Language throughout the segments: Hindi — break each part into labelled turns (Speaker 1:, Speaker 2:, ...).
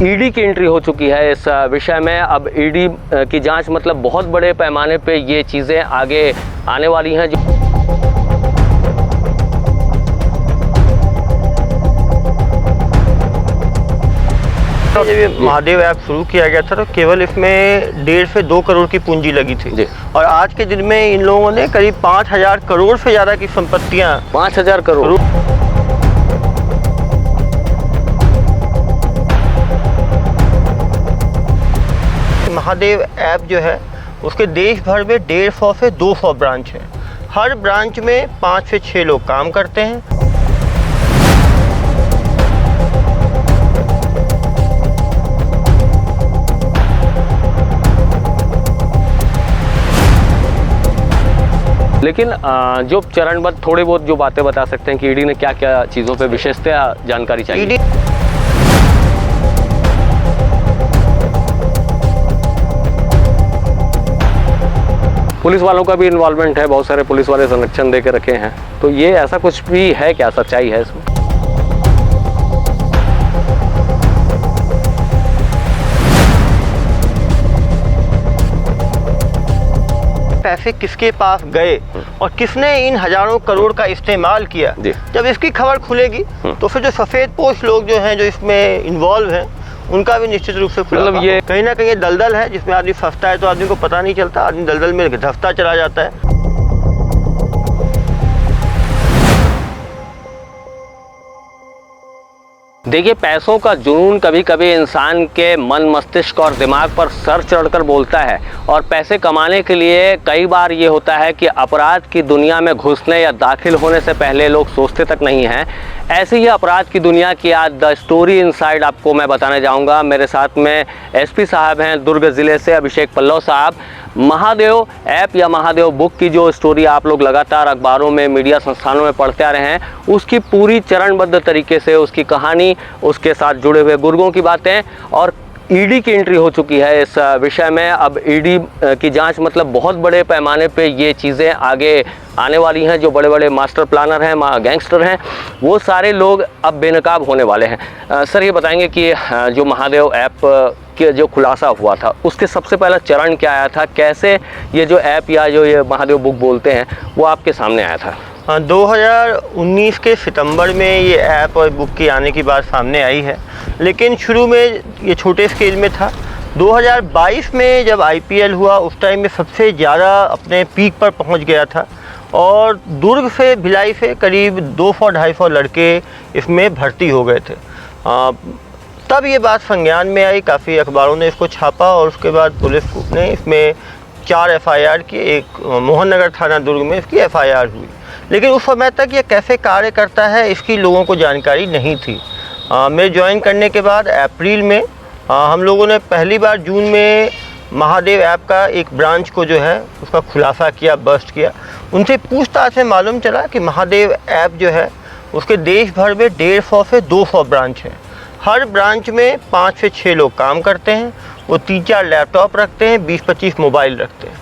Speaker 1: ईडी की एंट्री हो चुकी है इस विषय में। अब ईडी की जांच मतलब बहुत बड़े पैमाने पे ये चीज़ें आगे आने वाली हैं।
Speaker 2: जब ये महादेव ऐप शुरू किया गया था तो केवल इसमें 1.5 से 2 करोड़ की पूंजी लगी थी और आज के दिन में इन लोगों ने करीब 5,000 करोड़ से ज़्यादा की संपत्तियां
Speaker 1: 5,000 करोड़।
Speaker 2: महादेव ऐप जो है उसके देश भर में 150 से 200 ब्रांच हैं। हर ब्रांच में 5 से 6 लोग काम करते हैं।
Speaker 1: लेकिन जो चरणबद्ध थोड़े बहुत जो बातें बता सकते हैं कि ईडी ने क्या क्या चीज़ों पे विशेषतया जानकारी चाहिए। पुलिस वालों का भी इन्वॉल्वमेंट है, बहुत सारे पुलिस वाले संरक्षण दे के रखे हैं, तो ये ऐसा कुछ भी है क्या, सच्चाई है इसमें?
Speaker 2: पैसे किसके पास गए और किसने इन हजारों करोड़ का इस्तेमाल किया, जब इसकी खबर खुलेगी तो फिर जो सफ़ेद पोश लोग जो हैं जो इसमें इन्वॉल्व हैं उनका भी निश्चित रूप से
Speaker 1: मतलब ये
Speaker 2: कहीं ना कहीं दलदल है जिसमें आदमी फंसता है तो आदमी को पता नहीं चलता, आदमी दलदल में धंसता चला जाता है।
Speaker 1: देखिए, पैसों का जुनून कभी कभी इंसान के मन मस्तिष्क और दिमाग पर सर चढ़कर बोलता है और पैसे कमाने के लिए कई बार ये होता है कि अपराध की दुनिया में घुसने या दाखिल होने से पहले लोग सोचते तक नहीं हैं। ऐसे ही अपराध की दुनिया की आज द स्टोरी इनसाइड आपको मैं बताने जाऊंगा। मेरे साथ में एसपी साहब हैं दुर्ग ज़िले से, अभिषेक पल्लव साहब। महादेव ऐप या महादेव बुक की जो स्टोरी आप लोग लगातार अखबारों में, मीडिया संस्थानों में पढ़ते आ रहे हैं, उसकी पूरी चरणबद्ध तरीके से उसकी कहानी, उसके साथ जुड़े हुए गुर्गों की बातें और ईडी की एंट्री हो चुकी है इस विषय में। अब ईडी की जांच मतलब बहुत बड़े पैमाने पे ये चीज़ें आगे आने वाली हैं। जो बड़े बड़े मास्टर प्लानर हैं, गैंगस्टर हैं, वो सारे लोग अब बेनकाब होने वाले हैं। सर, ये बताएंगे कि जो महादेव ऐप के जो खुलासा हुआ था उसके सबसे पहला चरण क्या आया था, कैसे ये जो ऐप या जो ये महादेव बुक बोलते हैं वो आपके सामने आया था?
Speaker 2: 2019 के सितंबर में ये ऐप और बुक की आने की बात सामने आई है, लेकिन शुरू में ये छोटे स्केल में था। 2022 में जब IPL हुआ उस टाइम में सबसे ज़्यादा अपने पीक पर पहुंच गया था और दुर्ग से, भिलाई से करीब 200-250 लड़के इसमें भर्ती हो गए थे। तब ये बात संज्ञान में आई, काफ़ी अखबारों ने इसको छापा और उसके बाद पुलिस ने इसमें 4 FIR की, एक मोहन नगर थाना दुर्ग में इसकी FIR हुई। लेकिन उस समय तक ये कैसे कार्य करता है इसकी लोगों को जानकारी नहीं थी। मेरे ज्वाइन करने के बाद अप्रैल में हम लोगों ने पहली बार जून में महादेव ऐप का एक ब्रांच को जो है उसका खुलासा किया, बस्ट किया। उनसे पूछताछ से मालूम चला कि महादेव ऐप जो है उसके देश भर में 150 से 200 ब्रांच हैं। हर ब्रांच में 5 से 6 लोग काम करते हैं। वो 3-4 लैपटॉप रखते हैं, 20-25 मोबाइल रखते हैं।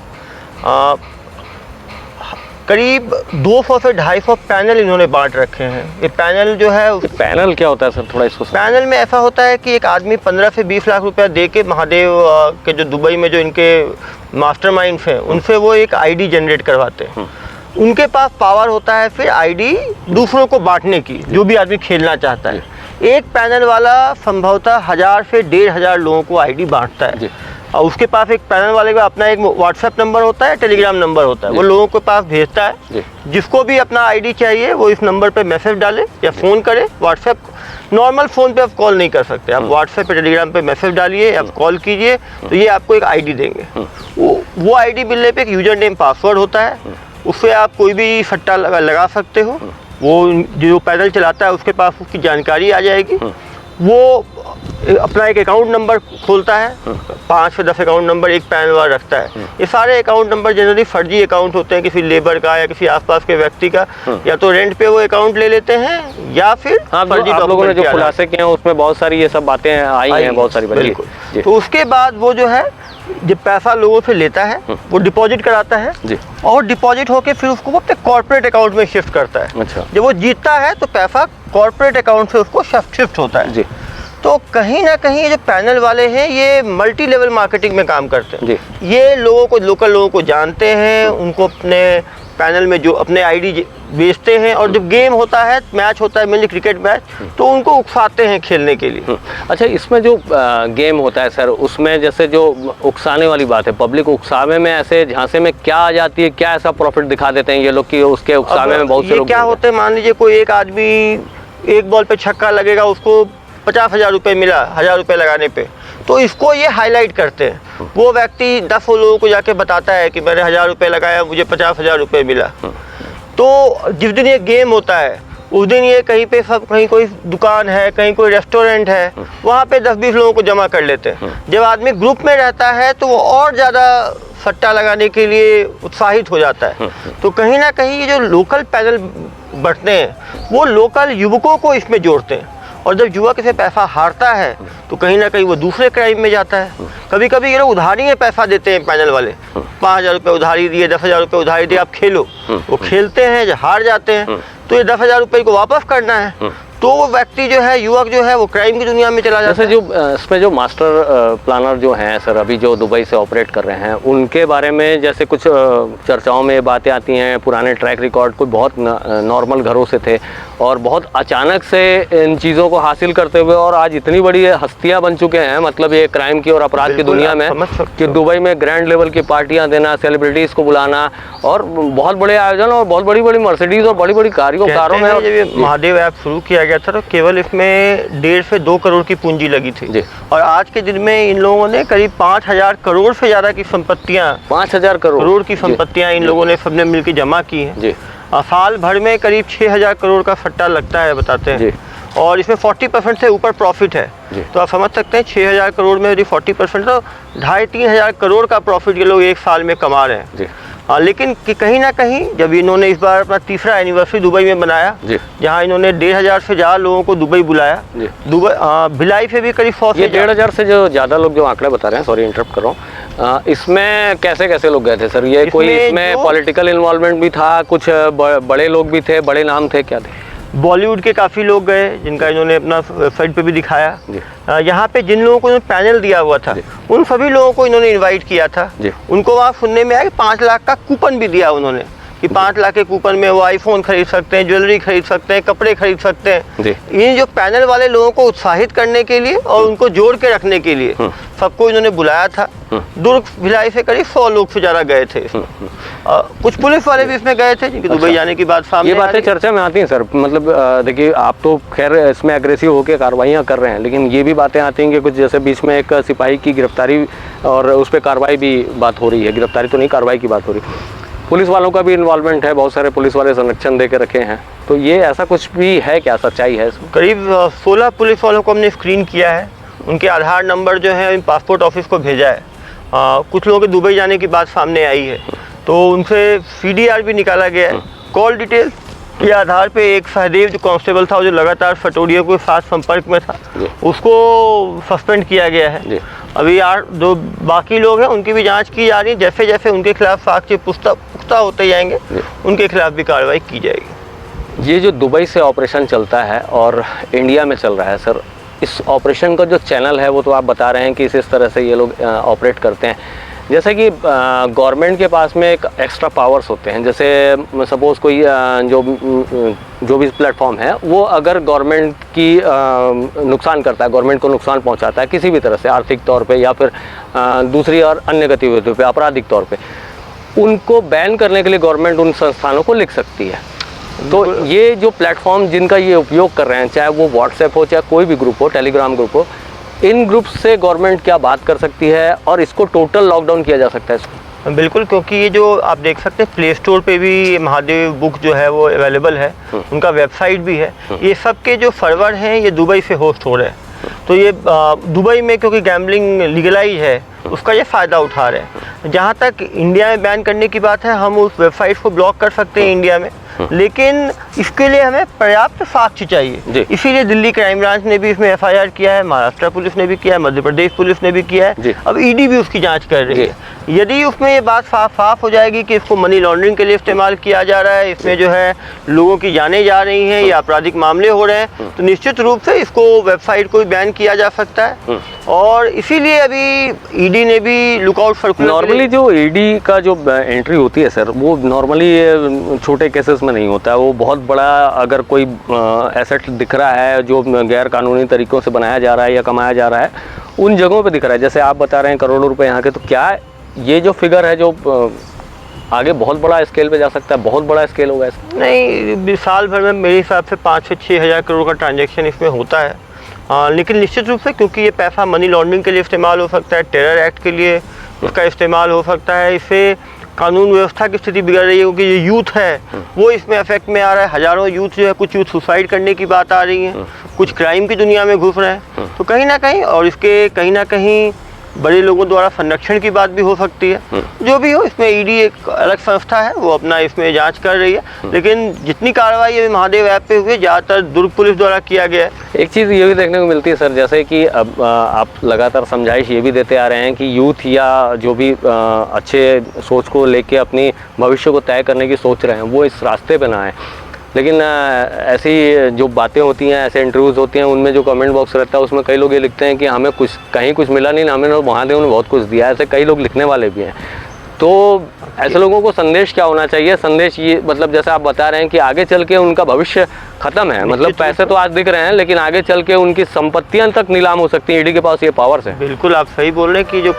Speaker 2: करीब 200 से 250 पैनल इन्होंने बांट रखे हैं। ये पैनल जो है,
Speaker 1: पैनल क्या होता है सर, थोड़ा इसको?
Speaker 2: पैनल में ऐसा होता है कि एक आदमी 15 से 20 लाख रुपया दे के महादेव के जो दुबई में जो इनके मास्टरमाइंड्स हैं उनसे वो एक ID जनरेट करवाते हैं। उनके पास पावर होता है फिर ID दूसरों को बांटने की, जो भी आदमी खेलना चाहता है। एक पैनल वाला संभवतः 1000 से 1500 लोगों को ID बांटता है और उसके पास एक पैनल वाले का अपना एक व्हाट्सएप नंबर होता है, टेलीग्राम नंबर होता है, वो लोगों के पास भेजता है। जिसको भी अपना ID चाहिए वो इस नंबर पे मैसेज डाले या फ़ोन करे। व्हाट्सएप, नॉर्मल फ़ोन पे आप कॉल नहीं कर सकते, आप व्हाट्सएप पे, टेलीग्राम पे मैसेज डालिए, आप कॉल कीजिए तो ये आपको एक ID देंगे। वो ID मिलने पे एक यूजर नेम पासवर्ड होता है, उससे आप कोई भी सट्टा लगा सकते हो। वो जो पैनल चलाता है उसके पास उसकी जानकारी आ जाएगी। वो अपना एक अकाउंट नंबर खोलता है, 5 से 10 अकाउंट नंबर एक पैनल वाला रखता है। ये सारे अकाउंट नंबर जनरली फर्जी अकाउंट होते हैं, किसी लेबर का या किसी आसपास के व्यक्ति का, या तो रेंट पे वो अकाउंट ले लेते हैं या फिर फर्जी।
Speaker 1: आप लोगों ने जो खुलासे किए हैं उसमें बहुत सारी ये सब बातें आई हैं, बहुत सारी।
Speaker 2: बिल्कुल। तो उसके बाद वो जो है जब पैसा लोगों से लेता है वो डिपॉजिट कराता है
Speaker 1: जी,
Speaker 2: और डिपॉजिट होके फिर उसको वो अपने कॉर्पोरेट अकाउंट में शिफ्ट करता है।
Speaker 1: अच्छा।
Speaker 2: जब वो जीतता है तो पैसा कॉर्पोरेट अकाउंट से उसको शिफ्ट होता है जी। तो कहीं ना कहीं ये जो पैनल वाले हैं ये मल्टी लेवल मार्केटिंग में काम करते हैं।
Speaker 1: जी।
Speaker 2: ये लोगों को, लोकल लोगों को जानते हैं, उनको अपने पैनल में जो अपने आईडी बेचते हैं, और जब गेम होता है, मैच होता है, मेनली क्रिकेट मैच, तो उनको उकसाते हैं खेलने के लिए।
Speaker 1: अच्छा, इसमें जो गेम होता है सर, उसमें जैसे जो उकसाने वाली बात है, पब्लिक उकसावे में ऐसे झांसे में क्या आ जाती है, क्या ऐसा प्रॉफिट दिखा देते हैं ये लोग कि उसके उकसावे में बहुत से लोग
Speaker 2: क्या होते हैं, मान लीजिए कोई एक आदमी एक बॉल पे छक्का लगेगा, उसको 50,000 रुपये मिला 1,000 रुपये लगाने पे, तो इसको ये हाईलाइट करते हैं। वो व्यक्ति 10 लोगों को जाके बताता है कि मैंने 1,000 रुपये लगाया, मुझे 50,000 रुपये मिला। तो जिस दिन ये गेम होता है उस दिन ये कहीं पे सब, कहीं कोई दुकान है, कहीं कोई रेस्टोरेंट है, वहाँ पे 10-20 लोगों को जमा कर लेते हैं। जब आदमी ग्रुप में रहता है तो वो और ज़्यादा सट्टा लगाने के लिए उत्साहित हो जाता है। तो कहीं ना कहीं ये जो लोकल पैनल बढ़ते हैं वो लोकल युवकों को इसमें जोड़ते हैं, और जब युवक इसे पैसा हारता है तो कहीं ना कहीं वो दूसरे क्राइम में जाता है। कभी कभी ये लोग उधारी में पैसा देते हैं पैनल वाले, 5,000 रुपये उधारी दिए, 10,000 रुपये उधारी दिए, आप खेलो। वो खेलते हैं, जब हार जाते हैं तो ये 10,000 रुपये को वापस करना है, तो वो व्यक्ति जो है, युवक जो है, वो क्राइम की दुनिया में चला जाता है।
Speaker 1: जैसे जो इसमें जो मास्टर प्लानर जो हैं सर, अभी जो दुबई से ऑपरेट कर रहे हैं, उनके बारे में जैसे कुछ चर्चाओं में बातें आती हैं, पुराने ट्रैक रिकॉर्ड कोई बहुत नॉर्मल घरों से थे और बहुत अचानक से इन चीज़ों को हासिल करते हुए और आज इतनी बड़ी हस्तियां बन चुके हैं, मतलब ये क्राइम की और अपराध की दुनिया में, कि दुबई में ग्रैंड लेवल की पार्टियां देना, सेलिब्रिटीज़ को बुलाना, और बहुत बड़े आयोजन, और बहुत बड़ी बड़ी मर्सिडीज़ और बड़ी बड़ी कारों में।
Speaker 2: जब ये महादेव ऐप शुरू किया गया था तो केवल इसमें 1.5 से 2 करोड़ की पूंजी लगी थी, और आज के दिन में इन लोगों ने करीब 5,000 करोड़ से ज़्यादा की संपत्तियाँ,
Speaker 1: 5,000 करोड़ की
Speaker 2: संपत्तियाँ इन लोगों ने सबने मिलकर जमा की हैं। साल भर में करीब 6,000 करोड़ का सट्टा लगता है, बताते हैं, और इसमें 40% से ऊपर प्रॉफिट है। तो आप समझ सकते हैं 6,000 करोड़ में यदि 40%, तो 2,500-3,000 करोड़ का प्रॉफिट ये लोग एक साल में कमा रहे हैं। हाँ, लेकिन कि कहीं ना कहीं जब इन्होंने इस बार अपना 3रा एनिवर्सरी दुबई में बनाया, जहाँ इन्होंने 1,500 से ज़्यादा लोगों को दुबई बुलाया, दुबई भिलाई से भी करीब 100 से
Speaker 1: 1,500 से जो ज़्यादा लोग जो आंकड़े बता रहे हैं, सॉरी इंटरप्ट कर रहा हूँ, इसमें कैसे कैसे लोग गए थे सर? ये कोई इसमें पॉलिटिकल इन्वॉल्वमेंट भी था, कुछ बड़े लोग भी थे, बड़े नाम थे, क्या थे?
Speaker 2: बॉलीवुड के काफ़ी लोग गए, जिनका इन्होंने अपना वेबसाइट पे भी दिखाया। यहाँ पे जिन लोगों को इन्होंने पैनल दिया हुआ था उन सभी लोगों को इन्होंने इनवाइट किया था। उनको वहाँ सुनने में आया कि 5 लाख का कूपन भी दिया उन्होंने, कि 5 लाख के कूपन में वो आईफोन खरीद सकते हैं, ज्वेलरी खरीद सकते हैं, कपड़े खरीद सकते हैं। ये जो पैनल वाले लोगों को उत्साहित करने के लिए और उनको जोड़ के रखने के लिए सबको इन्होंने बुलाया था। दुर्ग भिलाई से करीब 100 लोग से ज़्यादा गए थे। कुछ पुलिस वाले भी इसमें गए थे, जिनके दुबई जाने की बात सामने,
Speaker 1: ये बातें चर्चा में आती हैं सर। मतलब देखिए, आप तो खैर इसमें एग्रेसिव होकर कार्रवाइयाँ कर रहे हैं, लेकिन ये भी बातें आती हैं कि कुछ जैसे बीच में एक सिपाही की गिरफ्तारी और उस पर कार्रवाई भी बात हो रही है, गिरफ्तारी तो नहीं, कार्रवाई की बात हो रही है। पुलिस वालों का भी इन्वॉल्वमेंट है, बहुत सारे पुलिस वाले संरक्षण दे के रखे हैं, तो ये ऐसा कुछ भी है, क्या सच्चाई है?
Speaker 2: करीब 16 पुलिस वालों को हमने स्क्रीन किया है, उनके आधार नंबर जो है पासपोर्ट ऑफिस को भेजा है। कुछ लोगों के दुबई जाने की बात सामने आई है, तो उनसे CDR भी निकाला गया है। कॉल डिटेल के आधार पे एक सहदेव जो कांस्टेबल था, जो लगातार सटोरिया के साथ संपर्क में था, उसको सस्पेंड किया गया है। अभी 8 जो बाकी लोग हैं उनकी भी जांच की जा रही है। जैसे जैसे उनके खिलाफ साक्ष्य पुख्ता होते जाएंगे, उनके खिलाफ भी कार्रवाई की जाएगी।
Speaker 1: ये जो दुबई से ऑपरेशन चलता है और इंडिया में चल रहा है सर, इस ऑपरेशन का जो चैनल है वो तो आप बता रहे हैं कि इस तरह से ये लोग ऑपरेट करते हैं। जैसे कि गवर्नमेंट के पास में एक एक्स्ट्रा पावर्स होते हैं, जैसे सपोज़ कोई जो भी प्लेटफॉर्म है वो अगर गवर्नमेंट की नुकसान करता है, गवर्नमेंट को नुकसान पहुंचाता है किसी भी तरह से, आर्थिक तौर पे या फिर दूसरी और अन्य गतिविधियों पे, आपराधिक तौर पे, उनको बैन करने के लिए गवर्नमेंट उन संस्थानों को लिख सकती है। तो ये जो प्लेटफॉर्म जिनका ये उपयोग कर रहे हैं, चाहे वो व्हाट्सएप हो, चाहे कोई भी ग्रुप हो, टेलीग्राम ग्रुप हो, इन ग्रुप से गवर्नमेंट क्या बात कर सकती है और इसको टोटल लॉकडाउन किया जा सकता है इसको?
Speaker 2: बिल्कुल, क्योंकि ये जो आप देख सकते हैं प्ले स्टोर पे भी महादेव बुक जो है वो अवेलेबल है, उनका वेबसाइट भी है। ये सब के जो सर्वर हैं ये दुबई से होस्ट हो रहे हैं, तो ये दुबई में क्योंकि गैम्बलिंग लीगलाइज है उसका ये फ़ायदा उठा रहे हैं। जहाँ तक इंडिया में बैन करने की बात है, हम उस वेबसाइट को ब्लॉक कर सकते हैं इंडिया में, लेकिन इसके लिए हमें पर्याप्त साक्ष्य चाहिए। इसीलिए दिल्ली क्राइम ब्रांच ने भी इसमें FIR किया है, महाराष्ट्र पुलिस ने भी किया है, मध्य प्रदेश पुलिस ने भी किया है, अब ED भी उसकी जांच कर रही है। यदि उसमें ये बात साफ हो जाएगी कि इसको मनी लॉन्ड्रिंग के लिए इस्तेमाल किया जा रहा है, इसमें जो है लोगों की जानें जा रही हैं या आपराधिक मामले हो रहे हैं, तो निश्चित रूप से इसको वेबसाइट को भी बैन किया जा सकता है। और इसीलिए अभी ED ने भी लुकआउट सर्कुलर,
Speaker 1: नॉर्मली जो ED का जो एंट्री होती है सर, वो नॉर्मली छोटे केसेस में नहीं होता है, वो बहुत बड़ा अगर कोई एसेट दिख रहा है जो गैर कानूनी तरीकों से बनाया जा रहा है या कमाया जा रहा है, उन जगहों पे दिख रहा है। जैसे आप बता रहे हैं करोड़ों रुपए यहाँ के, तो क्या ये जो फिगर है जो आगे बहुत बड़ा स्केल पे जा सकता है, बहुत बड़ा स्केल होगा इसका?
Speaker 2: नहीं, साल भर में मेरे हिसाब से 5 से 6 हज़ार करोड़ का ट्रांजैक्शन इसमें होता है। लेकिन निश्चित रूप से क्योंकि ये पैसा मनी लॉन्ड्रिंग के लिए इस्तेमाल हो सकता है, टेरर एक्ट के लिए इसका इस्तेमाल हो सकता है, इससे कानून व्यवस्था की स्थिति बिगड़ रही है क्योंकि ये यूथ है वो इसमें अफेक्ट में आ रहा है। हज़ारों यूथ जो है, कुछ यूथ सुसाइड करने की बात आ रही है, कुछ क्राइम की दुनिया में घुस रहे हैं, तो कहीं ना कहीं और इसके कहीं ना कहीं बड़े लोगों द्वारा संरक्षण की बात भी हो सकती है। जो भी हो, इसमें ED एक अलग संस्था है, वो अपना इसमें जांच कर रही है। लेकिन जितनी कार्रवाई अभी महादेव ऐप पे हुई है, ज़्यादातर दुर्ग पुलिस द्वारा किया गया है।
Speaker 1: एक चीज़ ये भी देखने को मिलती है सर, जैसे कि अब आप लगातार समझाइश ये भी देते आ रहे हैं कि यूथ या जो भी अच्छे सोच को लेके अपनी भविष्य को तय करने की सोच रहे हैं वो इस रास्ते पे ना आए। लेकिन ऐसी जो बातें होती हैं, ऐसे इंटरव्यूज़ होती हैं, उनमें जो कमेंट बॉक्स रहता है उसमें कई लोग ये लिखते हैं कि हमें कहीं कुछ मिला नहीं, हमें महादेव ने बहुत कुछ दिया। ऐसे कई लोग लिखने वाले भी हैं। तो ऐसे लोगों को संदेश क्या होना चाहिए? संदेश ये मतलब जैसे आप बता रहे हैं कि आगे चल के उनका भविष्य खत्म है, मतलब पैसे तो आज दिख रहे हैं लेकिन आगे चल के उनकी संपत्तियां तक नीलाम हो सकती हैं। ED के पास ये पावर्स है।
Speaker 2: बिल्कुल आप सही बोल रहे हैं कि जो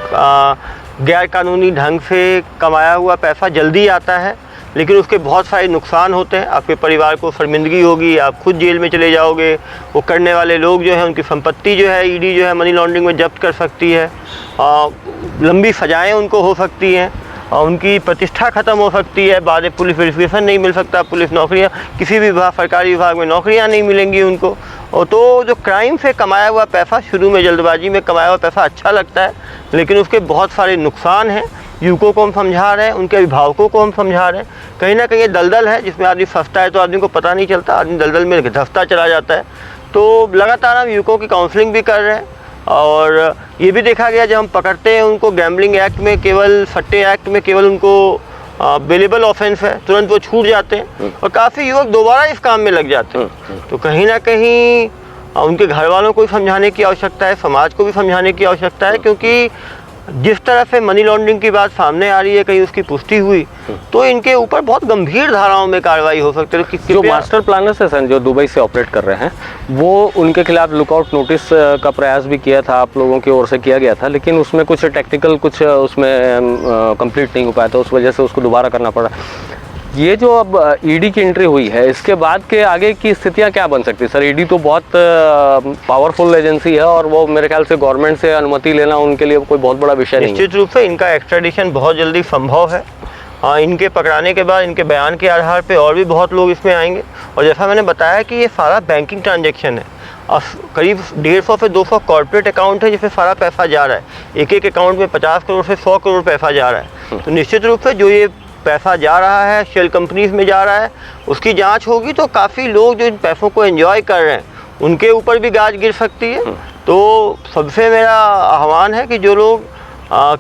Speaker 2: गैर कानूनी ढंग से कमाया हुआ पैसा जल्दी आता है, लेकिन उसके बहुत सारे नुकसान होते हैं। आपके परिवार को शर्मिंदगी होगी, आप खुद जेल में चले जाओगे, वो करने वाले लोग जो हैं उनकी संपत्ति जो है ED जो है मनी लॉन्ड्रिंग में जब्त कर सकती है, लंबी सजाएं उनको हो सकती हैं, उनकी प्रतिष्ठा खत्म हो सकती है, बाद में पुलिस वेरिफिकेशन नहीं मिल सकता, पुलिस नौकरियां किसी भी सरकारी विभाग में नौकरियां नहीं मिलेंगी उनको। और तो जो क्राइम से कमाया हुआ पैसा, शुरू में जल्दबाजी में कमाया हुआ पैसा अच्छा लगता है, लेकिन उसके बहुत सारे नुकसान हैं। युवकों को हम समझा रहे हैं, उनके अभिभावकों को हम समझा रहे हैं। कहीं ना कहीं ये दलदल है जिसमें आदमी फंसता है तो आदमी को पता नहीं चलता, आदमी दलदल में धंसता चला जाता है। तो लगातार हम युवकों की काउंसलिंग भी कर रहे हैं और ये भी देखा गया जब हम पकड़ते हैं उनको गैम्बलिंग एक्ट में, केवल सट्टे एक्ट में केवल उनको बेलेबल ऑफेंस है, तुरंत वो छूट जाते हैं और काफ़ी युवक दोबारा इस काम में लग जाते हैं। तो कहीं ना कहीं उनके घर वालों को भी समझाने की आवश्यकता है, समाज को भी समझाने की आवश्यकता है, क्योंकि जिस तरह से मनी लॉन्ड्रिंग की बात सामने आ रही है, कहीं उसकी पुष्टि हुई तो इनके ऊपर बहुत गंभीर धाराओं में कार्रवाई हो सकती है।
Speaker 1: जो मास्टर प्लानर्स है सर, जो दुबई से ऑपरेट कर रहे हैं, वो उनके खिलाफ लुकआउट नोटिस का प्रयास भी किया था, आप लोगों की ओर से किया गया था, लेकिन उसमें कुछ टेक्निकल कुछ उसमें कंप्लीट नहीं हो पाया था, उस वजह से उसको दोबारा करना पड़ा। ये जो अब ED की एंट्री हुई है, इसके बाद के आगे की स्थितियां क्या बन सकती है सर? ED तो बहुत पावरफुल एजेंसी है और वो मेरे ख्याल से गवर्नमेंट से अनुमति लेना उनके लिए कोई बहुत बड़ा विषय नहीं है।
Speaker 2: निश्चित रूप से इनका एक्स्ट्राडिशन बहुत जल्दी संभव है। इनके पकड़ाने के बाद इनके बयान के आधार पे और भी बहुत लोग इसमें आएंगे। और जैसा मैंने बताया कि ये सारा बैंकिंग ट्रांजेक्शन है, करीब 150 से 200 कॉर्पोरेट अकाउंट है जिसमें सारा पैसा जा रहा है। एक अकाउंट में 50 करोड़ से 100 करोड़ पैसा जा रहा है। तो निश्चित रूप से जो ये पैसा जा रहा है शेल कंपनीज में जा रहा है, उसकी जांच होगी तो काफ़ी लोग जो इन पैसों को एंजॉय कर रहे हैं उनके ऊपर भी गाज गिर सकती है। तो सबसे मेरा आह्वान है कि जो लोग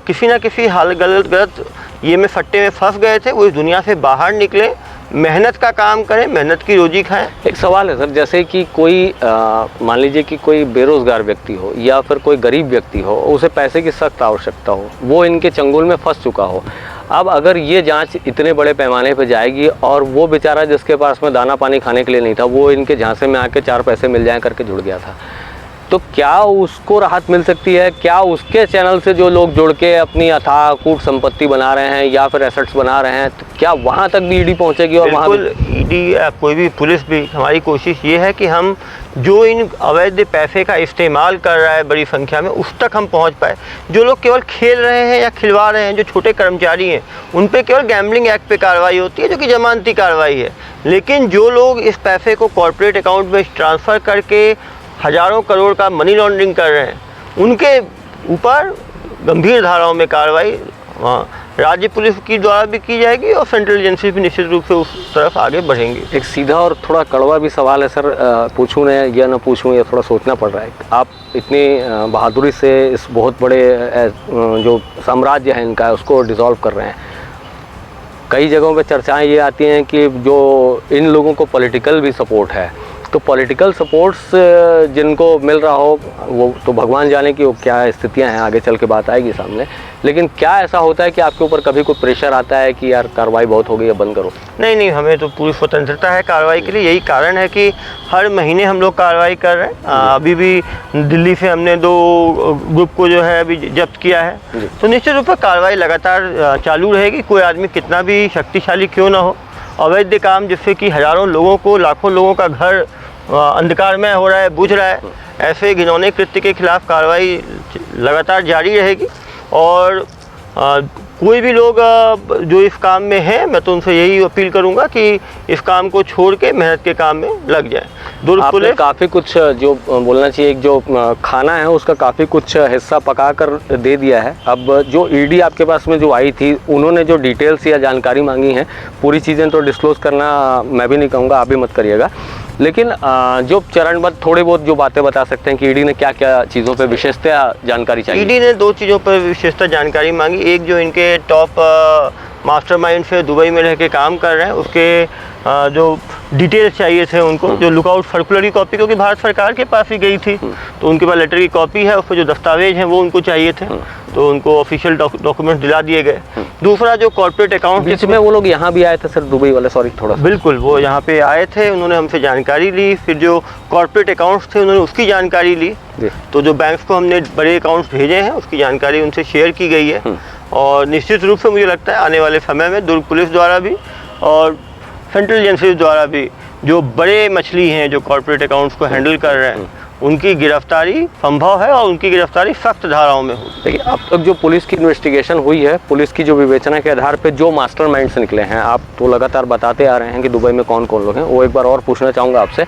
Speaker 2: किसी न किसी हाल गलत ये में सट्टे में फंस गए थे, वो इस दुनिया से बाहर निकलें, मेहनत का काम करें, मेहनत की रोजी खाएं।
Speaker 1: एक सवाल है सर, जैसे कि कोई मान लीजिए कि कोई बेरोजगार व्यक्ति हो या फिर कोई गरीब व्यक्ति हो, उसे पैसे की सख्त आवश्यकता हो, वो इनके चंगुल में फंस चुका हो। अब अगर ये जांच इतने बड़े पैमाने पे जाएगी और वो बेचारा जिसके पास में दाना पानी खाने के लिए नहीं था, वो इनके झांसे में आके 4 पैसे मिल जाएं करके जुड़ गया था, तो क्या उसको राहत मिल सकती है? क्या उसके चैनल से जो लोग जुड़ के अपनी अथाह कूट संपत्ति बना रहे हैं या फिर एसेट्स बना रहे हैं, तो क्या वहाँ तक भी ED पहुँचेगी? और वहाँ
Speaker 2: ED कोई भी पुलिस भी, हमारी कोशिश ये है कि हम जो इन अवैध पैसे का इस्तेमाल कर रहा है बड़ी संख्या में, उस तक हम पहुंच पाए। जो लोग केवल खेल रहे हैं या खिलवा रहे हैं, जो छोटे कर्मचारी हैं, उन पे केवल गैम्बलिंग एक्ट पे कार्रवाई होती है जो कि जमानती कार्रवाई है। लेकिन जो लोग इस पैसे को कॉर्पोरेट अकाउंट में ट्रांसफ़र करके हज़ारों करोड़ का मनी लॉन्ड्रिंग कर रहे हैं, उनके ऊपर गंभीर धाराओं में कार्रवाई राज्य पुलिस की द्वारा भी की जाएगी और सेंट्रल एजेंसी भी निश्चित रूप से उस तरफ आगे बढ़ेंगी।
Speaker 1: एक सीधा और थोड़ा कड़वा भी सवाल है सर, पूछूं न या ना पूछूं, या थोड़ा सोचना पड़ रहा है। आप इतनी बहादुरी से इस बहुत बड़े जो साम्राज्य है इनका उसको डिसॉल्व कर रहे हैं। कई जगहों पे चर्चाएं ये आती हैं कि जो इन लोगों को पॉलिटिकल भी सपोर्ट है, तो पॉलिटिकल सपोर्ट्स जिनको मिल रहा हो वो तो भगवान जाने की वो क्या स्थितियां हैं, आगे चल के बात आएगी सामने। लेकिन क्या ऐसा होता है कि आपके ऊपर कभी कोई प्रेशर आता है कि यार कार्रवाई बहुत हो गई है, बंद करो?
Speaker 2: नहीं, हमें तो पूरी स्वतंत्रता है कार्रवाई के लिए। यही कारण है कि हर महीने हम लोग कार्रवाई कर रहे हैं। अभी भी दिल्ली से हमने 2 ग्रुप को जो है अभी जब्त किया है। तो निश्चित रूप से कार्रवाई लगातार चालू रहेगी। कोई आदमी कितना भी शक्तिशाली क्यों ना हो, अवैध काम जिससे कि हज़ारों लोगों को, लाखों लोगों का घर अंधकारमय हो रहा है, बुझ रहा है, ऐसे घिनौने कृत्य के खिलाफ कार्रवाई लगातार जारी रहेगी। और कोई भी लोग जो इस काम में हैं, मैं तो उनसे यही अपील करूंगा कि इस काम को छोड़ के मेहनत के काम में लग जाए। दुर्ग पुलिस
Speaker 1: काफ़ी कुछ जो बोलना चाहिए, एक जो खाना है उसका काफ़ी कुछ हिस्सा पका कर दे दिया है। अब जो ईडी आपके पास में जो आई थी, उन्होंने जो डिटेल्स या जानकारी मांगी है, पूरी चीज़ें तो डिस्क्लोज़ करना मैं भी नहीं कहूँगा, आप भी मत करिएगा, लेकिन जो चरणबद्ध थोड़ी बहुत जो बातें बता सकते हैं कि ईडी ने क्या क्या चीज़ों पे विशेषतः जानकारी चाहिए?
Speaker 2: ईडी ने 2 चीज़ों पर विशेषतः जानकारी मांगी। एक जो इनके टॉप मास्टरमाइंड से दुबई में रह के काम कर रहे हैं, उसके जो डिटेल्स चाहिए थे उनको, जो लुकआउट सर्कुलर की कॉपी, क्योंकि भारत सरकार के पास ही गई थी तो उनके पास लेटर की कॉपी है, उस पर जो दस्तावेज हैं वो उनको चाहिए थे, तो उनको ऑफिशियल डॉक्यूमेंट दिला दिए गए। दूसरा जो कॉर्पोरेट अकाउंट,
Speaker 1: बीच में वो लोग यहाँ भी आए थे सर, दुबई वाले, सॉरी थोड़ा,
Speaker 2: बिल्कुल वो यहाँ पे आए थे, उन्होंने हमसे जानकारी ली। फिर जो कॉर्पोरेट अकाउंट्स थे उन्होंने उसकी जानकारी ली। तो जो बैंक्स को हमने बड़े अकाउंट्स भेजे हैं उसकी जानकारी उनसे शेयर की गई है। और निश्चित रूप से मुझे लगता है आने वाले समय में दुर्ग पुलिस द्वारा भी और सेंट्रल एजेंसीज द्वारा भी जो बड़े मछली हैं जो कॉर्पोरेट अकाउंट्स को हैंडल कर रहे हैं, उनकी गिरफ्तारी संभव है और उनकी गिरफ्तारी सख्त धाराओं में होगी।
Speaker 1: देखिए, अब तक जो पुलिस की इन्वेस्टिगेशन हुई है, पुलिस की जो विवेचना के आधार पे जो मास्टरमाइंड्स निकले हैं, आप तो लगातार बताते आ रहे हैं कि दुबई में कौन कौन लोग हैं, वो एक बार और पूछना चाहूँगा आपसे।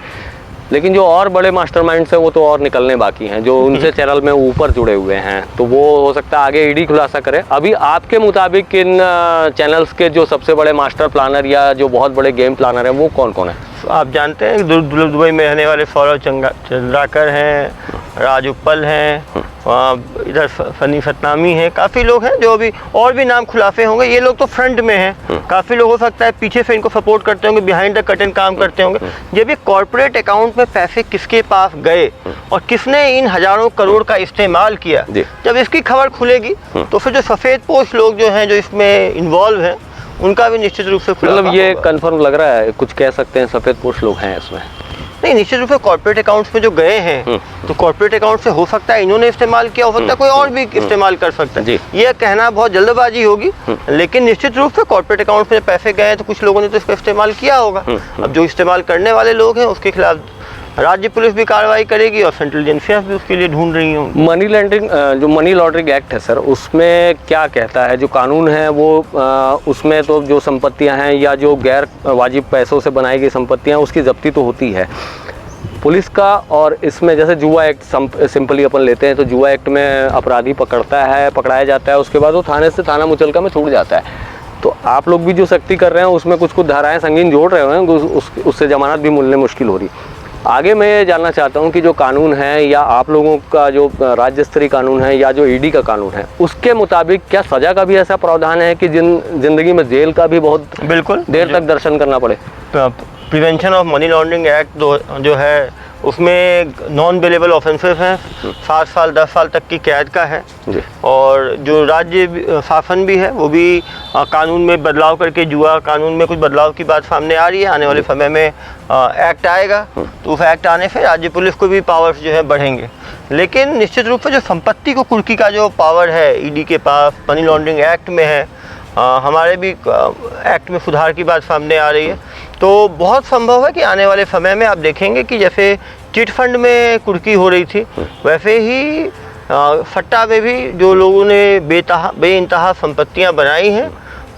Speaker 1: लेकिन जो और बड़े मास्टरमाइंड्स हैं वो तो और निकलने बाकी हैं, जो उनसे चैनल में ऊपर जुड़े हुए हैं, तो वो हो सकता है आगे ईडी खुलासा करे। अभी आपके मुताबिक इन चैनल्स के जो सबसे बड़े मास्टर प्लानर या जो बहुत बड़े गेम प्लानर हैं वो कौन कौन है?
Speaker 2: आप जानते हैं दुबई में रहने वाले सौरव चंद्राकर हैं, राज उपल हैं, इधर फनी सतनामी हैं, काफ़ी लोग हैं जो अभी और भी नाम खुलासे होंगे। ये लोग तो फ्रंट में हैं, काफ़ी लोग हो सकता है पीछे से इनको सपोर्ट करते होंगे, बिहाइंड द कर्टन काम करते होंगे। जब ये कॉर्पोरेट अकाउंट में पैसे किसके पास गए और किसने इन हज़ारों करोड़ का इस्तेमाल किया, जब इसकी खबर खुलेगी तो फिर जो सफ़ेद पोश लोग जो हैं जो इसमें इन्वॉल्व हैं उनका भी निश्चित रूप से
Speaker 1: मतलब ये कंफर्म लग रहा है, कुछ कह सकते हैं सफ़ेद पोश लोग हैं इसमें?
Speaker 2: नहीं, निश्चित रूप से कॉर्पोरेट अकाउंट्स में जो गए हैं तो कॉर्पोरेट अकाउंट से हो सकता है इन्होंने इस्तेमाल किया, हो सकता है कोई और भी इस्तेमाल कर सकता है। ये कहना बहुत जल्दबाजी होगी, लेकिन निश्चित रूप से कॉर्पोरेट अकाउंट में पैसे गए हैं तो कुछ लोगों ने तो इसका इस्तेमाल किया होगा। अब जो इस्तेमाल करने वाले लोग हैं उसके खिलाफ राज्य पुलिस भी कार्रवाई करेगी और सेंट्रल एजेंसियां भी उसके लिए ढूंढ रही होंगी।
Speaker 1: मनी लॉन्ड्रिंग, जो मनी लॉन्ड्रिंग एक्ट है सर, उसमें क्या कहता है? जो कानून है वो उसमें तो जो संपत्तियां हैं या जो गैर वाजिब पैसों से बनाई गई संपत्तियां, उसकी जब्ती तो होती है पुलिस का। और इसमें जैसे जुआ एक्ट सिंपली अपन लेते हैं, तो जुआ एक्ट में अपराधी पकड़ाया जाता है, उसके बाद वो थाने से थाना मुचलका में छूट जाता है। तो आप लोग भी जो सख्ती कर रहे हैं उसमें कुछ धाराएं संगीन जोड़ रहे हैं, उससे जमानत भी मिलने मुश्किल हो रही। आगे मैं ये जानना चाहता हूँ कि जो कानून है या आप लोगों का जो राज्य स्तरीय कानून है या जो ईडी का कानून है, उसके मुताबिक क्या सज़ा का भी ऐसा प्रावधान है कि जिंदगी में जेल का भी बहुत
Speaker 2: बिल्कुल
Speaker 1: देर तक दर्शन करना पड़े?
Speaker 2: Prevention of money laundering act जो है उसमें नॉन बेलेबल ऑफेंसेस हैं, 7 साल 10 साल तक की कैद का है। और जो राज्य शासन भी है वो भी कानून में बदलाव करके, जुआ कानून में कुछ बदलाव की बात सामने आ रही है। आने वाले समय में एक्ट आएगा तो उस एक्ट आने से राज्य पुलिस को भी पावर्स जो है बढ़ेंगे। लेकिन निश्चित रूप से जो संपत्ति को कुर्की का जो पावर है ईडी के पास मनी लॉन्ड्रिंग एक्ट में है, हमारे भी एक्ट में सुधार की बात सामने आ रही है। तो बहुत संभव है कि आने वाले समय में आप देखेंगे कि जैसे चिट फंड में कुर्की हो रही थी, वैसे ही सट्टा में भी जो लोगों ने बेइंतहा संपत्तियां बनाई हैं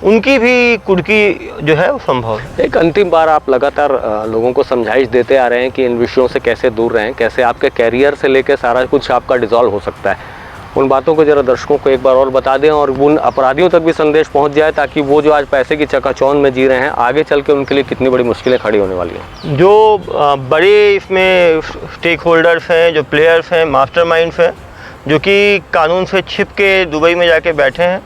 Speaker 2: उनकी भी कुर्की जो है वो संभव है।
Speaker 1: एक अंतिम बार, आप लगातार लोगों को समझाइश देते आ रहे हैं कि इन विषयों से कैसे दूर रहें, कैसे आपके कैरियर से लेकर सारा कुछ आपका डिसॉल्व हो सकता है। उन बातों को जरा दर्शकों को एक बार और बता दें और उन अपराधियों तक भी संदेश पहुंच जाए, ताकि वो जो आज पैसे की चकाचौंध में जी रहे हैं, आगे चल के उनके लिए कितनी बड़ी मुश्किलें खड़ी होने वाली हैं।
Speaker 2: जो बड़े इसमें स्टेक होल्डर्स हैं, जो प्लेयर्स हैं, मास्टरमाइंड्स हैं, जो कि कानून से छिप के दुबई में जाके बैठे हैं,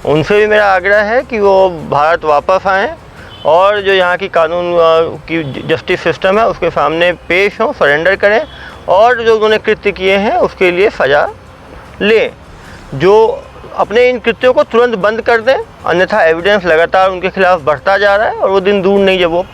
Speaker 2: उनसे भी मेरा आग्रह है कि वो भारत वापस आएँ और जो यहाँ की कानून की जस्टिस सिस्टम है उसके सामने पेश हों, सरेंडर करें और जो उन्होंने कृत्य किए हैं उसके लिए सज़ा लें। जो अपने इन कृत्यों को तुरंत बंद कर दें, अन्यथा एविडेंस लगातार उनके खिलाफ बढ़ता जा रहा है और वो दिन दूर नहीं जब वो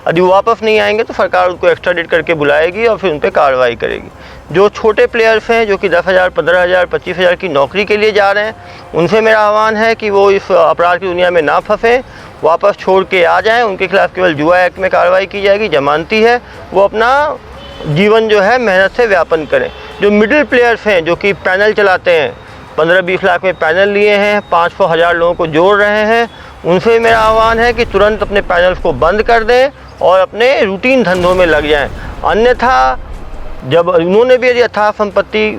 Speaker 2: यदि वापस नहीं आएंगे तो सरकार उनको एक्स्ट्राडिट करके बुलाएगी और फिर उन पर कार्रवाई करेगी। जो छोटे प्लेयर्स हैं जो कि 10,000, 15,000, 25,000 की नौकरी के लिए जा रहे हैं, उनसे मेरा आह्वान है कि वो इस अपराध की दुनिया में ना फंसें, वापस छोड़ के आ जाएं। उनके खिलाफ केवल जुआ एक्ट में कार्रवाई की जाएगी, जमानती है, वो अपना जीवन जो है मेहनत से व्यापन करें। जो मिडिल प्लेयर्स हैं जो कि पैनल चलाते हैं, 15-20 लाख में पैनल लिए हैं, 500,000 लोगों को जोड़ रहे हैं, उनसे मेरा आह्वान है कि तुरंत अपने पैनल्स को बंद कर दें और अपने रूटीन धंधों में लग जाएं। अन्यथा जब उन्होंने भी यदि अथाह संपत्ति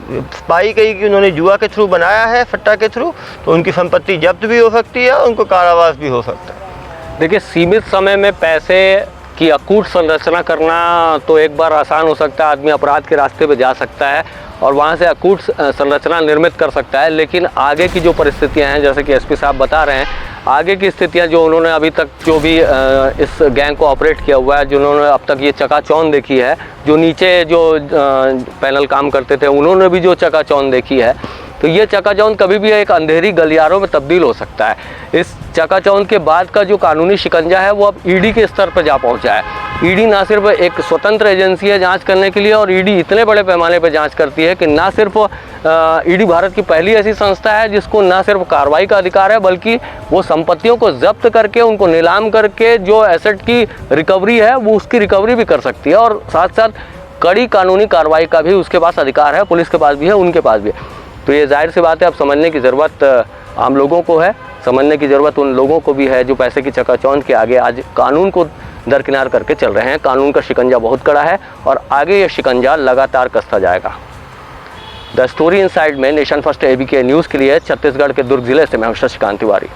Speaker 2: पाई गई कि उन्होंने जुआ के थ्रू बनाया है, सट्टा के थ्रू, तो उनकी संपत्ति जब्त भी हो सकती है और उनको कारावास भी हो सकता है।
Speaker 1: देखिए, सीमित समय में पैसे की अकूट संरचना करना तो एक बार आसान हो सकता है, आदमी अपराध के रास्ते पे जा सकता है और वहाँ से अकूट संरचना निर्मित कर सकता है, लेकिन आगे की जो परिस्थितियाँ हैं, जैसे कि एसपी साहब बता रहे हैं, आगे की स्थितियाँ जो उन्होंने अभी तक जो भी इस गैंग को ऑपरेट किया हुआ है, जिन्होंने अब तक ये चकाचौंध देखी है, जो नीचे जो पैनल काम करते थे उन्होंने भी जो चकाचौंध देखी है, तो ये चकाचौंध कभी भी एक अंधेरी गलियारों में तब्दील हो सकता है। इस चकाचौंध के बाद का जो कानूनी शिकंजा है वो अब ईडी के स्तर पर जा पहुंचा है। ईडी ना सिर्फ एक स्वतंत्र एजेंसी है जांच करने के लिए, और ईडी इतने बड़े पैमाने पर जांच करती है कि ना सिर्फ ईडी भारत की पहली ऐसी संस्था है जिसको ना सिर्फ कार्रवाई का अधिकार है, बल्कि वो संपत्तियों को जब्त करके उनको नीलाम करके जो एसेट की रिकवरी है वो उसकी रिकवरी भी कर सकती है, और साथ साथ कड़ी कानूनी कार्रवाई का भी उसके पास अधिकार है, पुलिस के पास भी है, उनके पास भी है। तो ये जाहिर सी बात है, अब समझने की ज़रूरत आम लोगों को है, समझने की ज़रूरत उन लोगों को भी है जो पैसे की चकाचौंध के आगे आज कानून को दरकिनार करके चल रहे हैं। कानून का शिकंजा बहुत कड़ा है और आगे ये शिकंजा लगातार कसता जाएगा। द स्टोरी इनसाइड में नेशन फर्स्ट ABK न्यूज़ के लिए छत्तीसगढ़ के दुर्ग जिले से मैं शशिकांत तिवारी।